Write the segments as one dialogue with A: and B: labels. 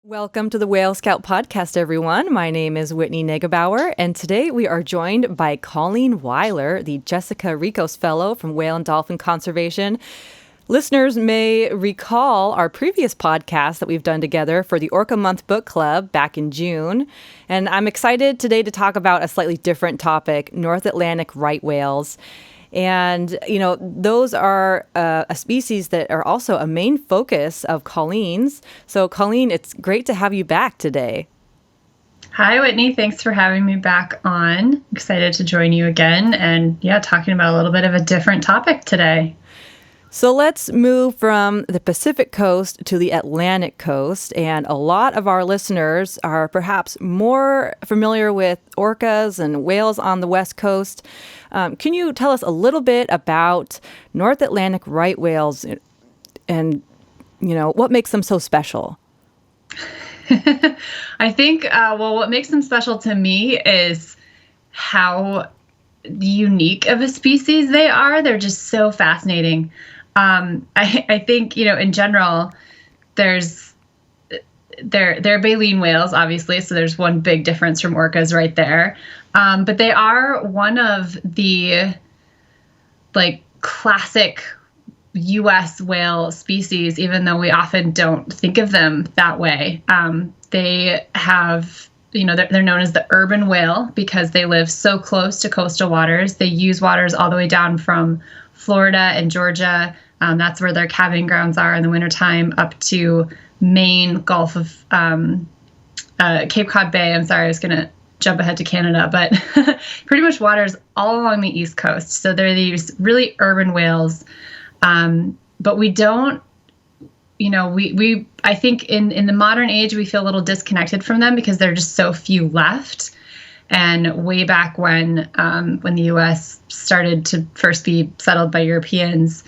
A: Welcome to the Whale Scout podcast, everyone. My name is Whitney Negebauer, and today we are joined by Colleen Weiler, the Jessica Ricos Fellow from Whale and Dolphin Conservation. Listeners may recall our previous podcast that we've done together for the Orca Month Book Club back in June. And I'm excited today to talk about a slightly different topic, North Atlantic right whales. And, those are a species that are also a main focus of Colleen's. So, Colleen, it's great to have you back today.
B: Hi, Whitney. Thanks for having me back on. Excited to join you again and, talking about a little bit of a different topic today.
A: So let's move from the Pacific coast to the Atlantic coast. And a lot of our listeners are perhaps more familiar with orcas and whales on the West Coast. Can you tell us a little bit about North Atlantic right whales and, what makes them so special?
B: I think, what makes them special to me is how unique of a species they are. They're just so fascinating. I think, in general, they're baleen whales, obviously. So there's one big difference from orcas right there. But they are one of the classic U.S. whale species, even though we often don't think of them that way. They have, they're known as the urban whale because they live so close to coastal waters. They use waters all the way down from Florida and Georgia. That's where their calving grounds are in the wintertime, up to Maine, Gulf of Cape Cod Bay. I'm sorry, I was going to jump ahead to Canada, but pretty much waters all along the East Coast. So they're these really urban whales. But we don't, I think in the modern age, we feel a little disconnected from them because there are just so few left. And way back when the U.S. started to first be settled by Europeans,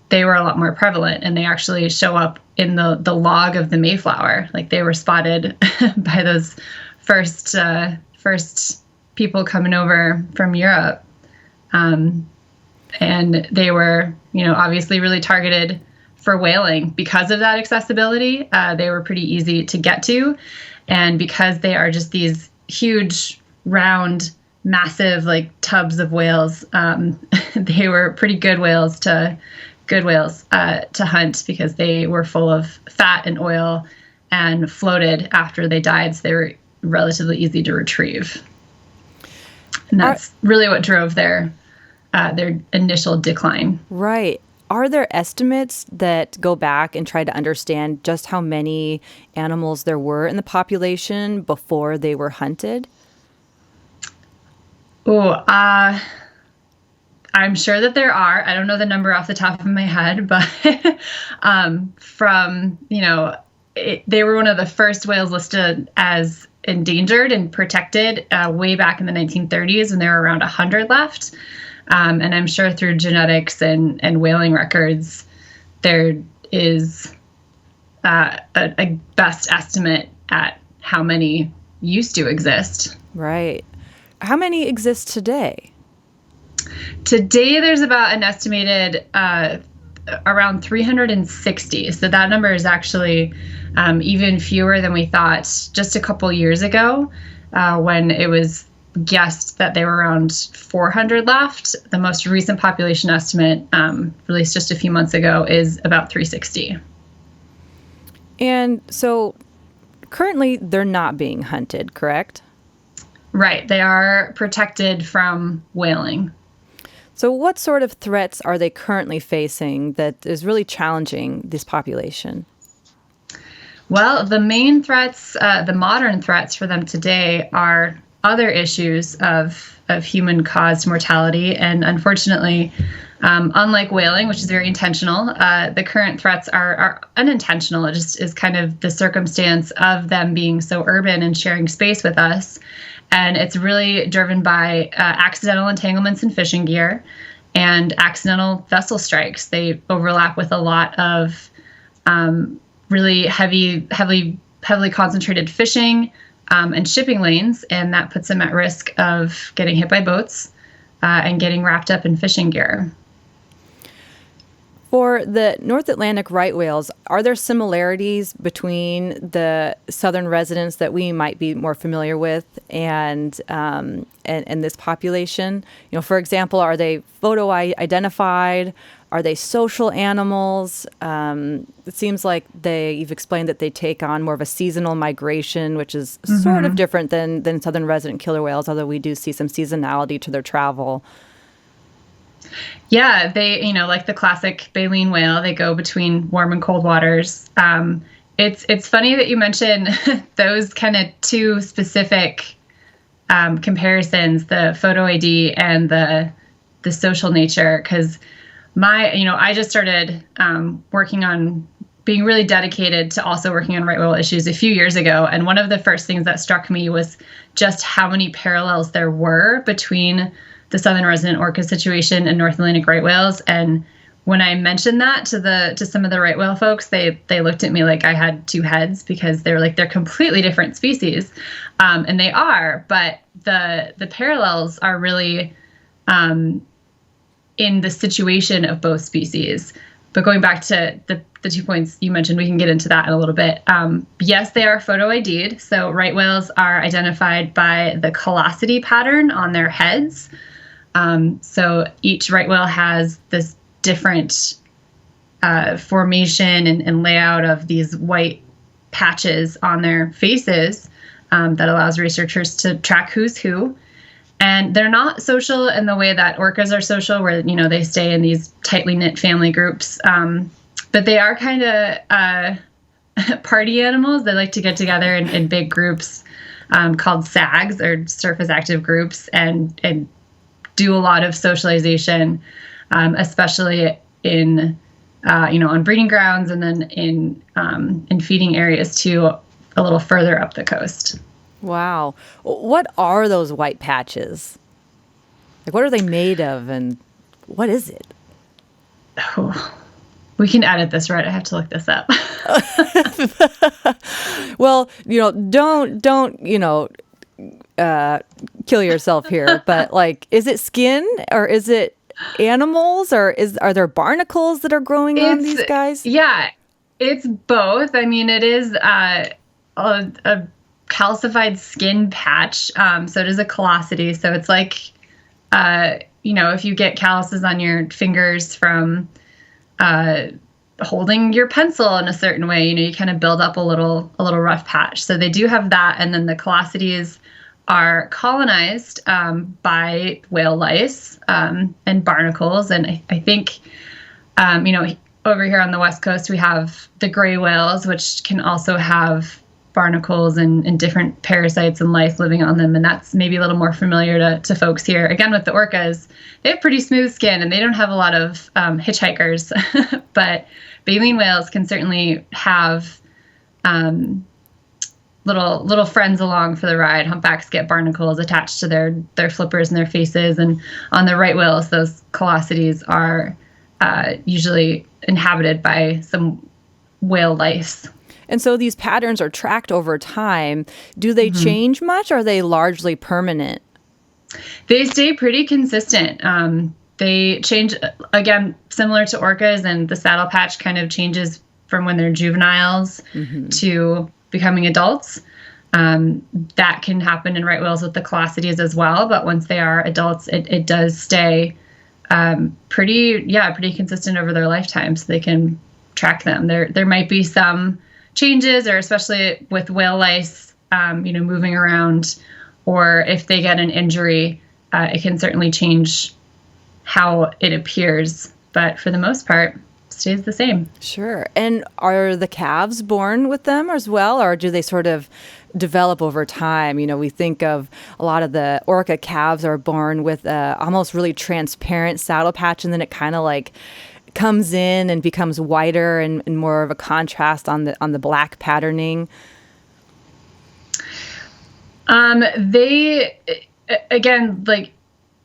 B: they were a lot more prevalent, and they actually show up in the log of the Mayflower. Like they were spotted by those first people coming over from Europe. And they were, obviously really targeted for whaling because of that accessibility. They were pretty easy to get to. And because they are just these huge, round, massive, tubs of whales, they were pretty good whales to hunt because they were full of fat and oil and floated after they died. So they were relatively easy to retrieve. And that's really what drove their initial decline.
A: Right. Are there estimates that go back and try to understand just how many animals there were in the population before they were hunted?
B: I'm sure that there are. I don't know the number off the top of my head, but they were one of the first whales listed as endangered and protected way back in the 1930s when there were around 100 left. And I'm sure through genetics and whaling records, there is a best estimate at how many used to exist.
A: Right. How many exist today?
B: Today, there's about an estimated around 360. So that number is actually even fewer than we thought just a couple years ago when it was guessed that there were around 400 left. The most recent population estimate released just a few months ago is about 360.
A: And so currently they're not being hunted, correct?
B: Right. They are protected from whaling.
A: So what sort of threats are they currently facing that is really challenging this population?
B: Well, the main threats, the modern threats for them today are other issues of human-caused mortality. And unfortunately, unlike whaling, which is very intentional, the current threats are unintentional. It just is kind of the circumstance of them being so urban and sharing space with us. And it's really driven by accidental entanglements in fishing gear and accidental vessel strikes. They overlap with a lot of really heavily concentrated fishing and shipping lanes, and that puts them at risk of getting hit by boats and getting wrapped up in fishing gear.
A: For the North Atlantic right whales, are there similarities between the southern residents that we might be more familiar with and this population? You know, for example, are they photo identified? Are they social animals? It seems like you've explained that they take on more of a seasonal migration, which is sort of different than southern resident killer whales, although we do see some seasonality to their travel.
B: Yeah, they, like the classic baleen whale, they go between warm and cold waters. It's funny that you mention those kind of two specific comparisons, the photo ID and the social nature, because I just started working on being really dedicated to also working on right whale issues a few years ago. And one of the first things that struck me was just how many parallels there were between the southern resident orca situation and North Atlantic right whales. And when I mentioned that to some of the right whale folks, they looked at me like I had two heads, because they're like, they're completely different species. And they are, but the parallels are really in the situation of both species. But going back to the 2 points you mentioned, we can get into that in a little bit. Yes, they are photo ID'd. So right whales are identified by the callosity pattern on their heads. So each right whale has this different formation and layout of these white patches on their faces that allows researchers to track who's who. And they're not social in the way that orcas are social, where, they stay in these tightly knit family groups. But they are kind of party animals. They like to get together in big groups called SAGs, or surface active groups, and do a lot of socialization, especially in, on breeding grounds, and then in feeding areas too, a little further up the coast.
A: Wow. What are those white patches? Like, what are they made of, and what is it?
B: Oh, we can edit this, right? I have to look this up.
A: Well, don't kill yourself here, but like, is it skin, or is it animals, or are there barnacles that are growing on these guys?
B: Yeah, it's both. I mean, it is a calcified skin patch. So it is a callosity. So it's like, if you get calluses on your fingers from holding your pencil in a certain way, you kind of build up a little rough patch. So they do have that. And then the callosities are colonized by whale lice and barnacles. And I think, over here on the West Coast, we have the gray whales, which can also have barnacles and different parasites and lice living on them. And that's maybe a little more familiar to folks here. Again, with the orcas, they have pretty smooth skin and they don't have a lot of hitchhikers, but baleen whales can certainly have little friends along for the ride. Humpbacks get barnacles attached to their flippers and their faces. And on the right whales, those callosities are usually inhabited by some whale lice.
A: And so these patterns are tracked over time. Do they change much, or are they largely permanent?
B: They stay pretty consistent. They change, again, similar to orcas, and the saddle patch kind of changes from when they're juveniles to becoming adults. That can happen in right whales with the callosities as well. But once they are adults, it does stay pretty consistent over their lifetime, so they can track them. There might be some changes, or especially with whale lice, moving around, or if they get an injury, it can certainly change how it appears. But for the most part, stays the same.
A: Sure. And are the calves born with them as well, or do they sort of develop over time? We think of a lot of the orca calves are born with almost really transparent saddle patch, and then it kind of like comes in and becomes whiter and more of a contrast on the black patterning. They,
B: again, like,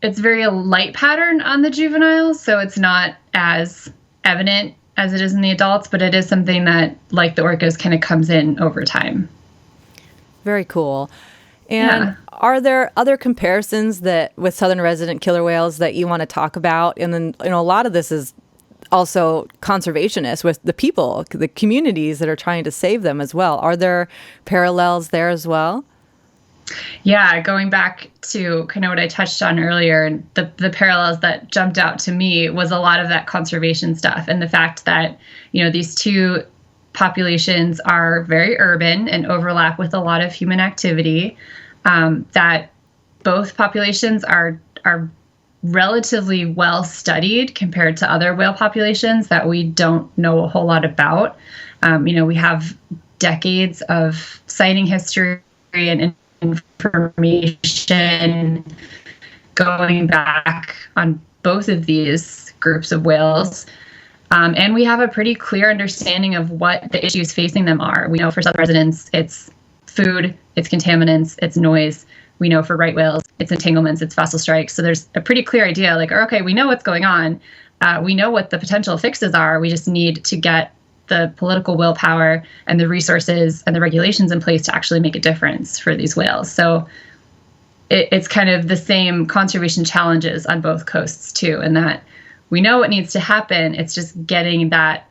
B: it's very light pattern on the juveniles, so it's not as evident as it is in the adults, but it is something that, like the orcas, kind of comes in over time.
A: Very cool. And are there other comparisons that with southern resident killer whales that you want to talk about? And then, a lot of this is also conservationists with the people, the communities that are trying to save them as well. Are there parallels there as well?
B: Yeah, going back to kind of what I touched on earlier, and the parallels that jumped out to me was a lot of that conservation stuff, and the fact that, these two populations are very urban and overlap with a lot of human activity, that both populations are relatively well studied compared to other whale populations that we don't know a whole lot about. We have decades of sighting history and information going back on both of these groups of whales. And we have a pretty clear understanding of what the issues facing them are. We know for southern residents, it's food, it's contaminants, it's noise. We know for right whales, it's entanglements, it's vessel strikes. So there's a pretty clear idea, like, okay, we know what's going on. We know what the potential fixes are. We just need to get the political willpower and the resources and the regulations in place to actually make a difference for these whales. So it's kind of the same conservation challenges on both coasts too, and that we know what needs to happen. It's just getting that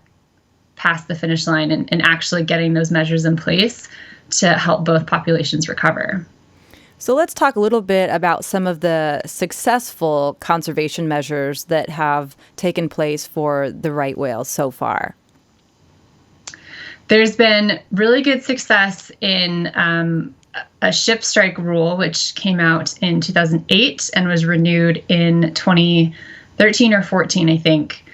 B: past the finish line and actually getting those measures in place to help both populations recover.
A: So let's talk a little bit about some of the successful conservation measures that have taken place for the right whales so far. There's been really good success in a ship strike rule, which came out in 2008 and was renewed in 2013 or 14, I think,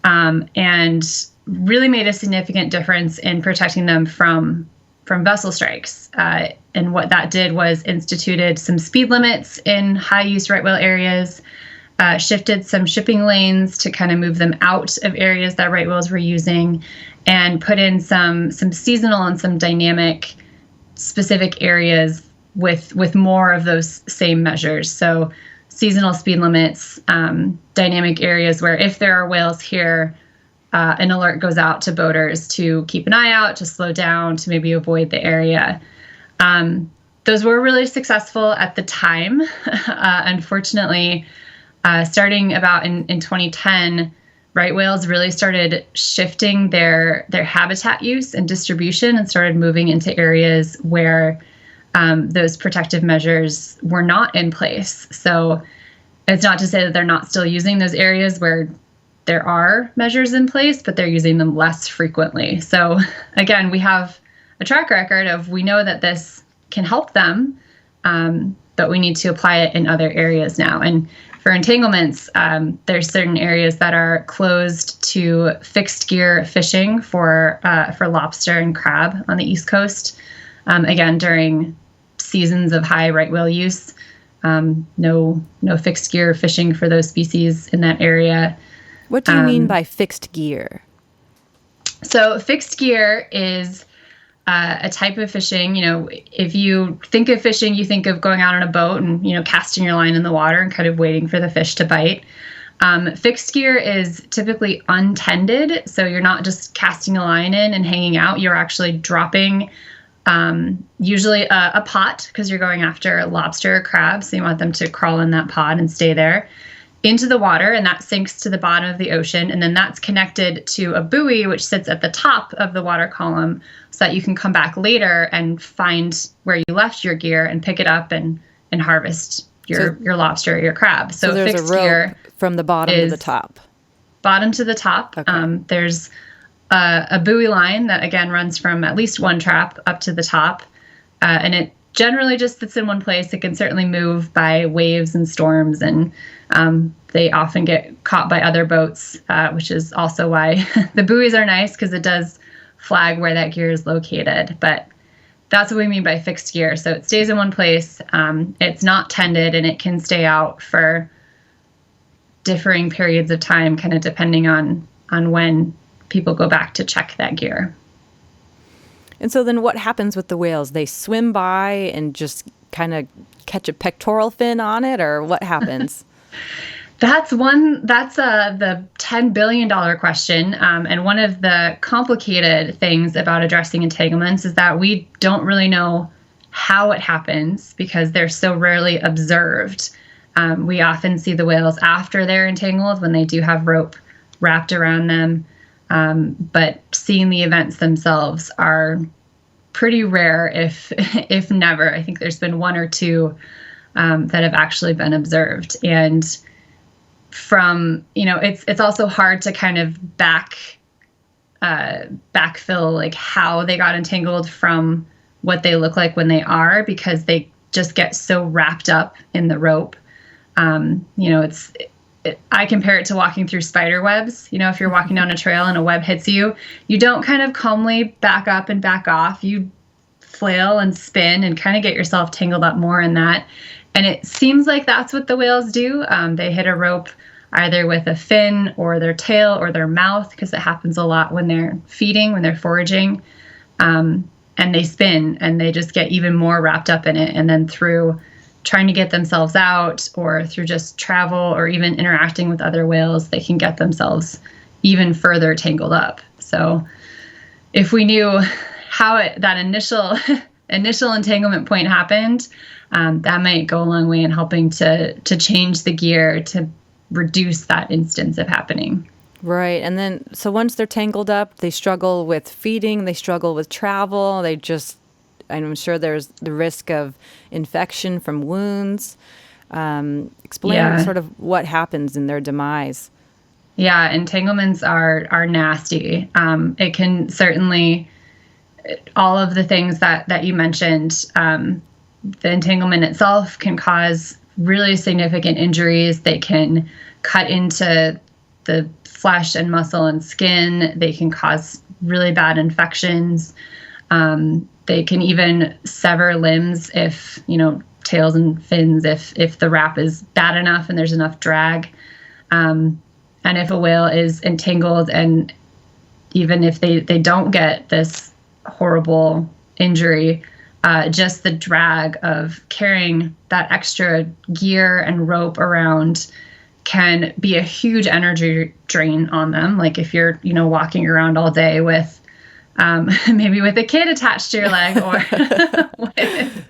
A: and really made a significant difference in protecting them from vessel strikes. And what that did was instituted some speed limits in high-use right whale areas, shifted some shipping lanes to kind of move them out of areas that right whales were using, and put in some seasonal and some dynamic specific areas with more of those same measures. So seasonal speed limits, dynamic areas where if there are whales here, an alert goes out to boaters to keep an eye out, to slow down, to maybe avoid the area. Those were really successful at the time. Unfortunately, starting about in 2010, right whales really started shifting their habitat use and distribution and started moving into areas where those protective measures were not in place. So it's not to say that they're not still using those areas where there are measures in place, but they're using them less frequently. So again, we have a track record of, we know that this can help them, but we need to apply it in other areas now. And for entanglements, there's certain areas that are closed to fixed gear fishing for lobster and crab on the East Coast. Again, during seasons of high right whale use, no fixed gear fishing for those species in that area. What do you mean by fixed gear?
B: So fixed gear is a type of fishing. If you think of fishing, you think of going out on a boat and, casting your line in the water and kind of waiting for the fish to bite. Fixed gear is typically untended. So you're not just casting a line in and hanging out. You're actually dropping usually a pot, because you're going after lobster or crab. So you want them to crawl in that pot and stay there, into the water, and that sinks to the bottom of the ocean. And then that's connected to a buoy, which sits at the top of the water column, so that you can come back later and find where you left your gear and pick it up and harvest your lobster or your crab. So
A: there's
B: fixed
A: a rope
B: gear
A: from the bottom to the top.
B: Bottom to the top.
A: Okay.
B: There's a buoy line that, again, runs from at least one trap up to the top. And it generally just sits in one place. It can certainly move by waves and storms, and they often get caught by other boats, which is also why the buoys are nice, because it does flag where that gear is located. But that's what we mean by fixed gear. So it stays in one place. It's not tended, and it can stay out for differing periods of time, kind of depending on when people go back to check that gear.
A: And so then what happens with the whales? They swim by and just kind of catch a pectoral fin on it, or what happens?
B: That's the $10 billion question. And one of the complicated things about addressing entanglements is that we don't really know how it happens, because they're so rarely observed. We often see the whales after they're entangled, when they do have rope wrapped around them. But seeing the events themselves are pretty rare, if never. I think there's been one or two that have actually been observed. And from, it's also hard to kind of backfill like how they got entangled from what they look like when they are, because they just get so wrapped up in the rope. I compare it to walking through spider webs. If you're walking down a trail and a web hits you, you don't kind of calmly back up and back off. You flail and spin and kind of get yourself tangled up more in that. And it seems like that's what the whales do. They hit a rope either with a fin or their tail or their mouth, because it happens a lot when they're feeding, when they're foraging. And they spin and they just get even more wrapped up in it. And then through trying to get themselves out, or through just travel, or even interacting with other whales, they can get themselves even further tangled up. So if we knew how that initial entanglement point happened, that might go a long way in helping to change the gear to reduce that instance of happening.
A: Right. And then, so once they're tangled up, they struggle with feeding, they struggle with travel, I'm sure there's the risk of infection from wounds. Explain sort of what happens in their demise.
B: Yeah, entanglements are nasty. It can certainly, all of the things that you mentioned, the entanglement itself can cause really significant injuries. They can cut into the flesh and muscle and skin. They can cause really bad infections. They can even sever limbs if, tails and fins, if the wrap is bad enough and there's enough drag. And if a whale is entangled, and even if they don't get this horrible injury, just the drag of carrying that extra gear and rope around can be a huge energy drain on them. Like if you're, walking around all day with maybe with a kid attached to your leg, or with,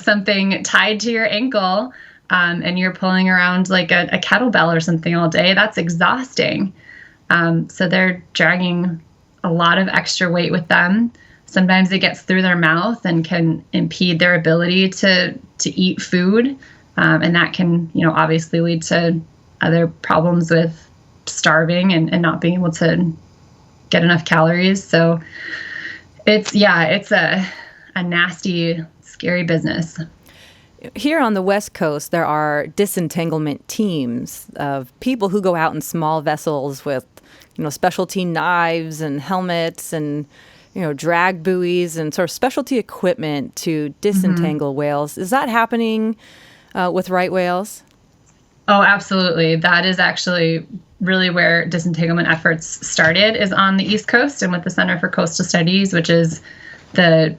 B: something tied to your ankle, and you're pulling around like a kettlebell or something all day, that's exhausting. So they're dragging a lot of extra weight with them. Sometimes it gets through their mouth and can impede their ability to eat food. And that can, obviously lead to other problems with starving and not being able to get enough calories. So it's a nasty, scary business.
A: Here on the West Coast, there are disentanglement teams of people who go out in small vessels with, specialty knives and helmets and, drag buoys and sort of specialty equipment to disentangle whales. Is that happening with right whales?
B: Oh, absolutely. That is actually really where disentanglement efforts started, is on the East Coast and with the Center for Coastal Studies, which is the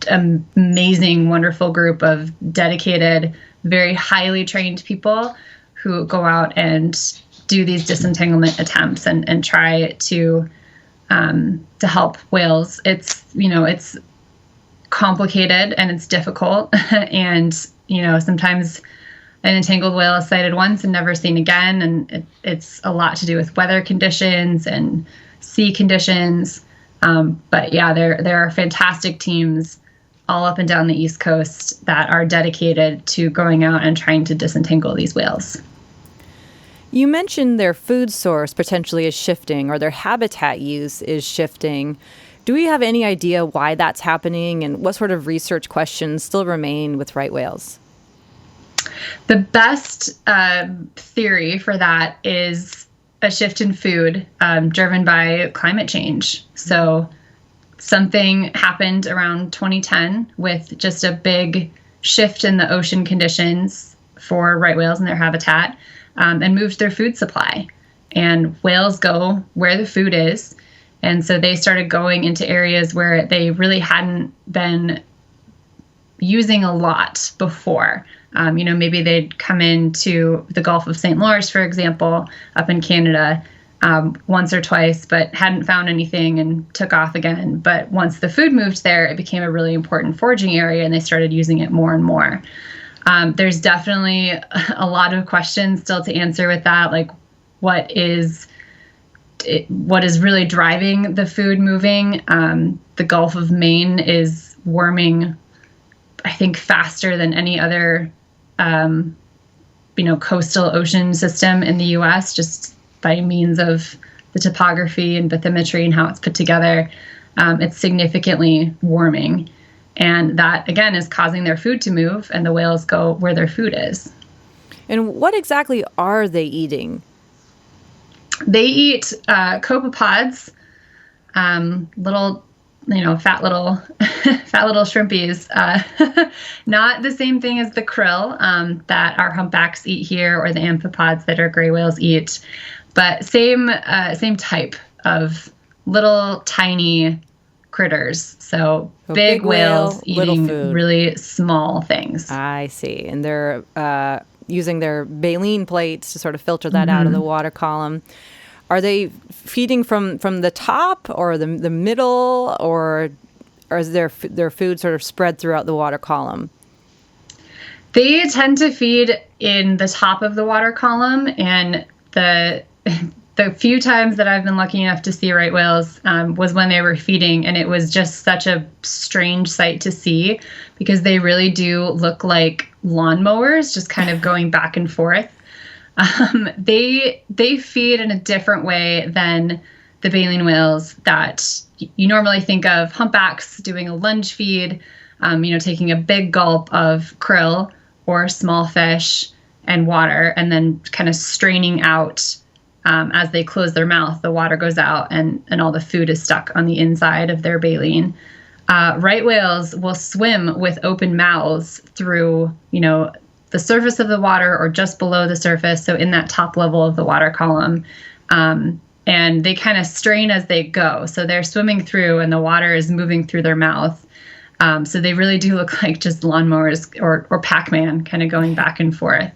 B: amazing, wonderful group of dedicated, very highly trained people who go out and do these disentanglement attempts and try to help whales. It's complicated and it's difficult, and sometimes an entangled whale is sighted once and never seen again, and it's a lot to do with weather conditions and sea conditions. But yeah, there are fantastic teams all up and down the East Coast that are dedicated to going out and trying to disentangle these whales.
A: You mentioned their food source potentially is shifting, or their habitat use is shifting. Do we have any idea why that's happening, and what sort of research questions still remain with right whales?
B: The best theory for that is a shift in food driven by climate change. So something happened around 2010 with just a big shift in the ocean conditions for right whales and their habitat, and moved their food supply. And whales go where the food is. And so they started going into areas where they really hadn't been using a lot before. Maybe they'd come into the Gulf of St. Lawrence, for example, up in Canada, once or twice, but hadn't found anything and took off again. But once the food moved there, it became a really important foraging area, and they started using it more and more. There's definitely a lot of questions still to answer with that, like what is really driving the food moving. The Gulf of Maine is warming, I think, faster than any other, coastal ocean system in the U.S., just by means of the topography and bathymetry and how it's put together. It's significantly warming. And that, again, is causing their food to move, and the whales go where their food is.
A: And what exactly are they eating?
B: They eat copepods, little, fat little shrimpies. Not the same thing as the krill that our humpbacks eat here, or the amphipods that our gray whales eat, but same type of little tiny critters. So big whales eating really small things.
A: I see. And they're using their baleen plates to sort of filter that out of the water column. Are they feeding from the top or the middle, or is their food sort of spread throughout the water column?
B: They tend to feed in the top of the water column, and the few times that I've been lucky enough to see right whales was when they were feeding, and it was just such a strange sight to see, because they really do look like lawnmowers, just kind of going back and forth. They feed in a different way than the baleen whales that you normally think of humpbacks doing a lunge feed, taking a big gulp of krill or small fish and water, and then kind of straining out. As they close their mouth, the water goes out and all the food is stuck on the inside of their baleen. Right whales will swim with open mouths through, the surface of the water or just below the surface, so in that top level of the water column. And they kind of strain as they go. So they're swimming through and the water is moving through their mouth. So they really do look like just lawnmowers or Pac-Man kind of going back and forth.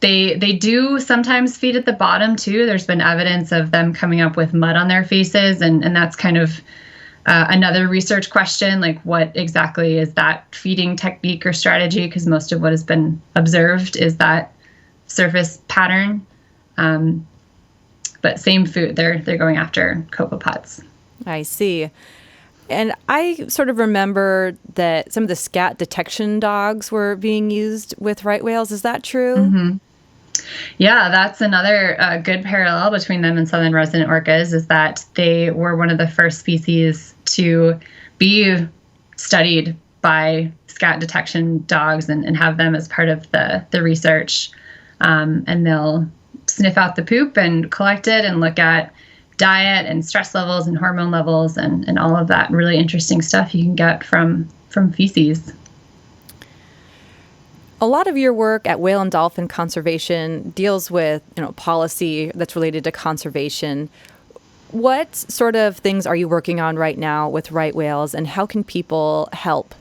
B: They do sometimes feed at the bottom too. There's been evidence of them coming up with mud on their faces, and that's kind of another research question, like what exactly is that feeding technique or strategy? Because most of what has been observed is that surface pattern. But same food, they're going after copepods.
A: I see. And I sort of remember that some of the scat detection dogs were being used with right whales. Is that true?
B: Mm-hmm. Yeah, that's another good parallel between them and southern resident orcas, is that they were one of the first species to be studied by scat detection dogs and have them as part of the research. And they'll sniff out the poop and collect it and look at diet and stress levels and hormone levels and all of that really interesting stuff you can get from feces.
A: A lot of your work at Whale and Dolphin Conservation deals with, policy that's related to conservation. What sort of things are you working on right now with right whales, and how can people help?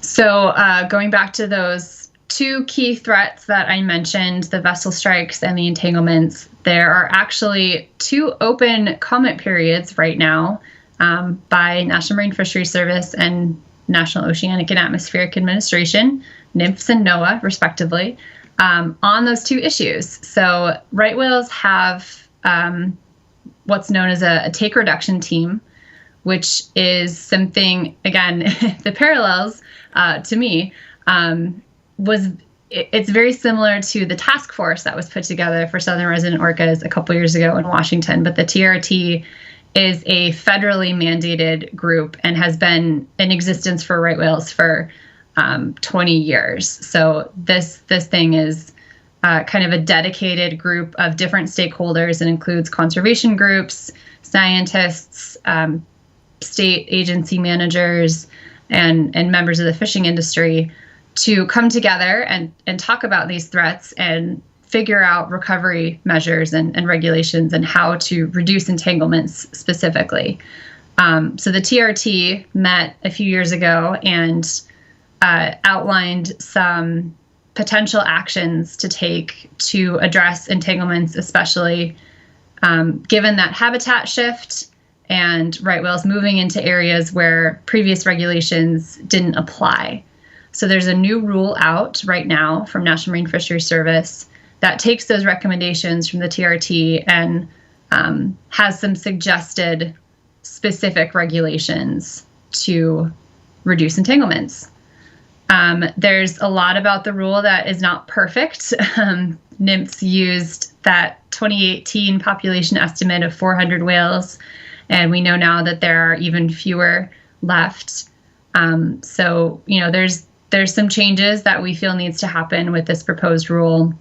B: So going back to those two key threats that I mentioned, the vessel strikes and the entanglements, there are actually two open comment periods right now by National Marine Fisheries Service and National Oceanic and Atmospheric Administration, NMFS and NOAA, respectively, on those two issues. So right whales have what's known as a take reduction team, which is something, again, the parallels to me it's very similar to the task force that was put together for southern resident orcas a couple years ago in Washington. But the TRT is a federally mandated group and has been in existence for right whales for 20 years. So this thing is kind of a dedicated group of different stakeholders and includes conservation groups, scientists, state agency managers, and members of the fishing industry to come together and talk about these threats and figure out recovery measures and regulations and how to reduce entanglements specifically. So the TRT met a few years ago and outlined some potential actions to take to address entanglements, especially given that habitat shift and right whales moving into areas where previous regulations didn't apply. So there's a new rule out right now from National Marine Fisheries Service that takes those recommendations from the TRT and has some suggested specific regulations to reduce entanglements. There's a lot about the rule that is not perfect. NMFS used that 2018 population estimate of 400 whales, and we know now that there are even fewer left. So, there's some changes that we feel needs to happen with this proposed rule.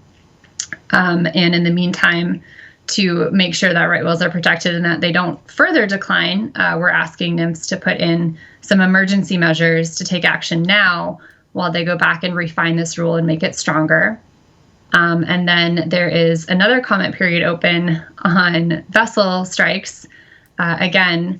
B: And in the meantime, to make sure that right whales are protected and that they don't further decline, we're asking NMFS to put in some emergency measures to take action now while they go back and refine this rule and make it stronger. And then there is another comment period open on vessel strikes. Again,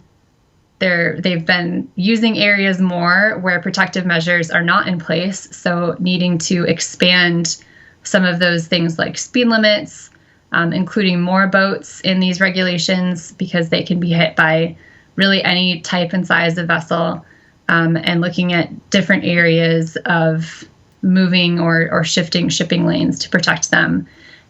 B: they've been using areas more where protective measures are not in place, so needing to expand some of those things like speed limits, including more boats in these regulations because they can be hit by really any type and size of vessel, and looking at different areas of moving or shifting shipping lanes to protect them.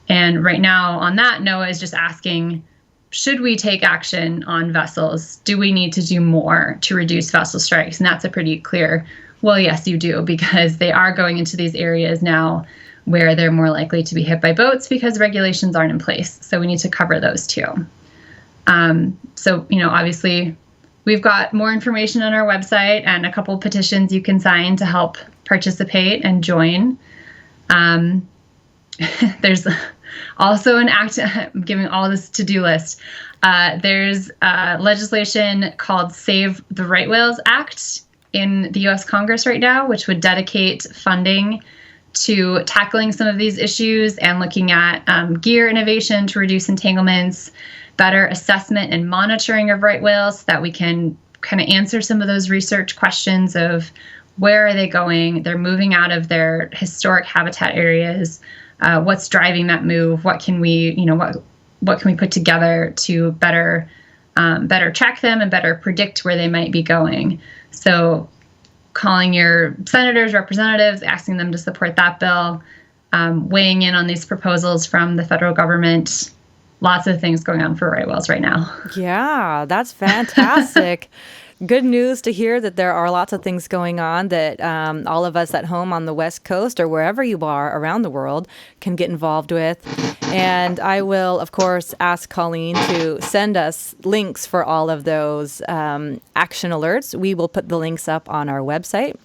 B: And right now on that, NOAA is just asking, should we take action on vessels? Do we need to do more to reduce vessel strikes? And that's a pretty clear, well, yes, you do, because they are going into these areas now where they're more likely to be hit by boats because regulations aren't in place. So we need to cover those too. Obviously, we've got more information on our website and a couple petitions you can sign to help participate and join. There's also an act, I'm giving all this to-do list. There's legislation called Save the Right Whales Act in the U.S. Congress right now, which would dedicate funding to tackling some of these issues and looking at gear innovation to reduce entanglements, better assessment and monitoring of right whales so that we can kind of answer some of those research questions of where are they going? They're moving out of their historic habitat areas. What's driving that move? What can we put together to better track them and better predict where they might be going? So calling your senators, representatives, asking them to support that bill, weighing in on these proposals from the federal government. Lots of things going on for right whales right now.
A: Yeah, that's fantastic. Good news to hear that there are lots of things going on that all of us at home on the West Coast or wherever you are around the world can get involved with. And I will, of course, ask Colleen to send us links for all of those action alerts. We will put the links up on our website,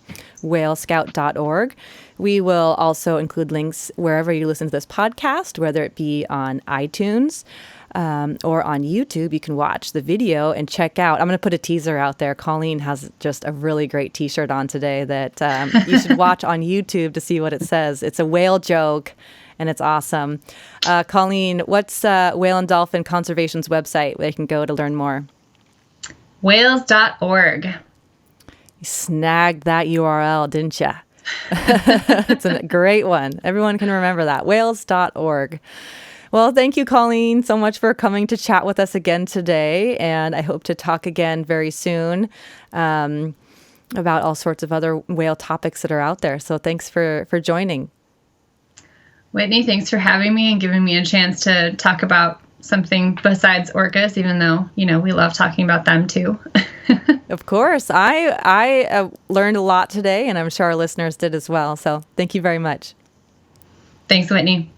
A: whalescout.org. We will also include links wherever you listen to this podcast, whether it be on iTunes, or on YouTube. You can watch the video and check out. I'm going to put a teaser out there. Colleen has just a really great T-shirt on today that you should watch on YouTube to see what it says. It's a whale joke, and it's awesome. Colleen, what's Whale and Dolphin Conservation's website where they can go to learn more?
B: Whales.org.
A: You snagged that URL, didn't you? It's a great one. Everyone can remember that. Whales.org. Well, thank you, Colleen, so much for coming to chat with us again today. And I hope to talk again very soon about all sorts of other whale topics that are out there. So thanks for joining.
B: Whitney, thanks for having me and giving me a chance to talk about something besides orcas, even though, we love talking about them too.
A: Of course. I learned a lot today, and I'm sure our listeners did as well. So thank you very much.
B: Thanks, Whitney.